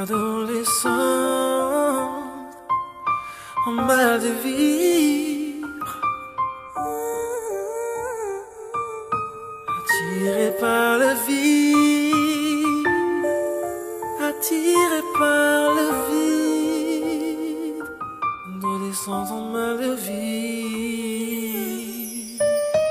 Adolescent, en mal de vivre, attiré par le vide, attiré par le vide, adolescent en mal de vivre.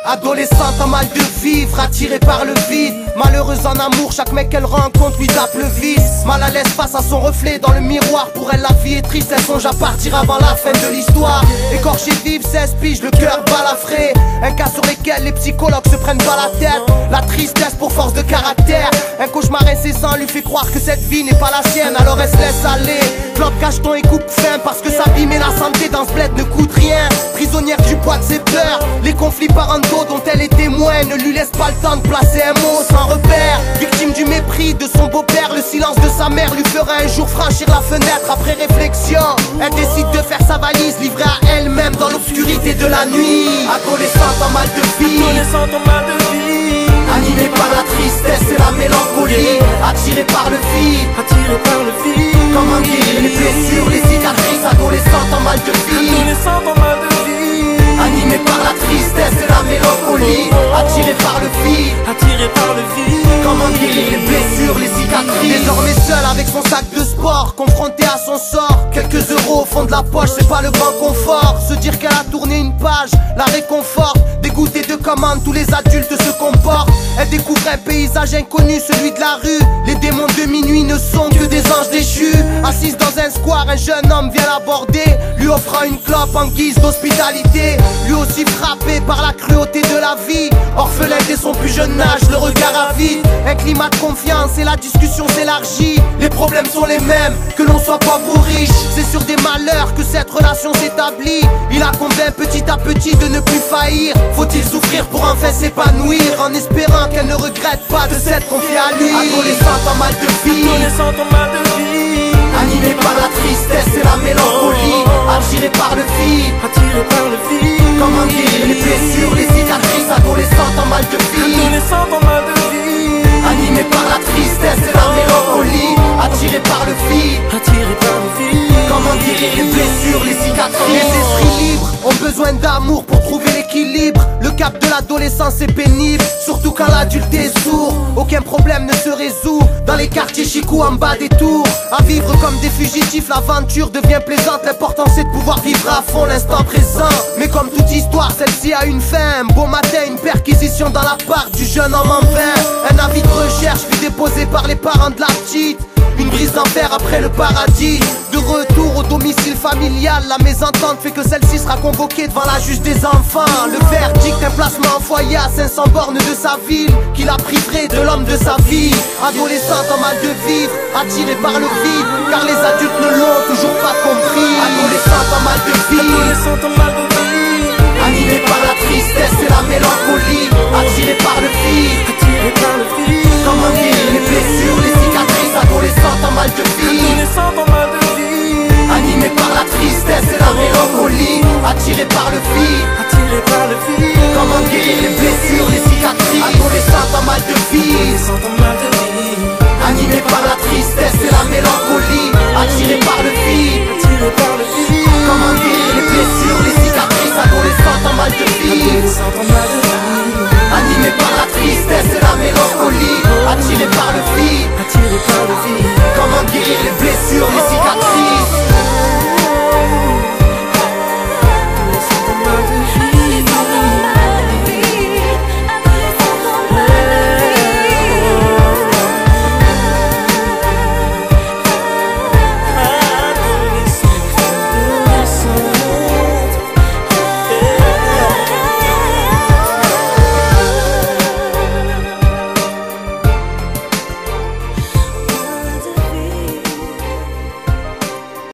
Adolescente en mal de vivre, attirée par le vide. Malheureuse en amour, chaque mec qu'elle rencontre lui tape le vice. Mal à l'aise face à son reflet dans le miroir. Pour elle la vie est triste, elle songe à partir avant la fin de l'histoire. Écorchée vive, 16 piges, le cœur balafré. Un cas sur lesquels les psychologues se prennent pas la tête. La tristesse pour force de caractère. Un cauchemar incessant lui fait croire que cette vie n'est pas la sienne. Alors elle se laisse aller, clope, cacheton et coupe fin. Parce que s'abîmer la santé dans ce bled ne coûte rien. Prisonnière du poids de ses peurs, les conflits parentaux dont elle est témoin ne lui laisse pas le temps de placer un mot sans repère. Victime du mépris de son beau-père, le silence de sa mère lui fera un jour franchir la fenêtre. Après réflexion, elle décide de faire sa valise, livrée à elle-même dans l'obscurité de la nuit. Adolescente en mal de vie, Adolescente en mal de vie, animée par la tristesse et la mélancolie, attirée par le vide, attiré par le vide. comment guérir les blessures, les cicatrices. Adolescente en mal de vie, Adolescente en mal de vie, animée par la tristesse et la mélancolie, attirée par le vide, attiré par le vide. comment guérir les blessures, les cicatrices. Désormais seul avec son sac de sport, confronté à son sort. Quelques euros au fond de la poche, c'est pas le grand confort. Se dire qu'elle a tourné une page, la réconforte. Dégoûtée de comment tous les adultes se comportent. Elle découvre un paysage inconnu, celui de la rue. Les démons de minuit ne sont que des anges déchus. Assise dans un square, un jeune homme vient l'aborder, lui offrant une clope en guise d'hospitalité. Lui aussi frappé par la cruauté de la vie, orphelin dès son plus jeune âge, le regard avide. Un climat de confiance et la discussion s'élargit. Les problèmes sont les mêmes, que l'on soit pauvre ou riche. C'est sur des malheurs que cette relation s'établit. Il a convainc petit à petit de ne plus faillir. Faut-il souffrir pour enfin s'épanouir, en espérant qu'elle ne regrette pas de s'être confiée à lui. Adolescente en mal de vie, Adolescente en mal de vie, animée par la tristesse et la mélancolie, attirée par le vide, attiré par le vide. comment guérir les blessures, les cicatrices. Adolescente en mal de vie, Adolescente en mal de vie, animée par la tristesse et la mélancolie, attirée par le vide, attiré par le vide. comment guérir les blessures, les cicatrices. Les esprits libres ont besoin d'amour pour trouver l'équilibre. Le cap de l'adolescence est pénible, surtout quand l'adulte est sourd. Aucun problème ne se résout dans les quartiers chic ou en bas des tours. À vivre comme des fugitifs, l'aventure devient plaisante. L'important c'est de pouvoir vivre à fond l'instant présent. Mais comme toute histoire, celle-ci a une fin. Un beau matin, une perquisition dans l'appart du jeune homme en vain. Un avis de recherche fut déposé par les parents de la petite. Une brise d'enfer après le paradis. De retour au domicile familial, la mésentente fait que celle-ci sera convoquée devant la juge des enfants. Le verdict, un placement en foyer à 500 bornes de sa ville, qui la priverait de l'homme de sa vie. Adolescente en mal de vivre, attirée par le vide, car les adultes ne l'ont toujours pas compris. Adolescente en mal de vie, Adolescente en mal de vie, animée par la tristesse et la mélancolie, attirée par le vide, attiré par le vide. comment guérir les blessures, les cicatrices. Adolescente en mal de vie, Adolescente en mal de vie, animée par la tristesse et la mélancolie, attirée par le vide, attiré par le vide. comment guérir les blessures, les cicatrices. Adolescente en mal de vie, Adolescente en mal de vie, animée par la tristesse et la mélancolie, attirée par le vide, attiré par le vide. comment guérir les blessures, les cicatrices. Adolescente en mal de vie, Adolescente en mal de vie, animée par la tristesse et la mélancolie,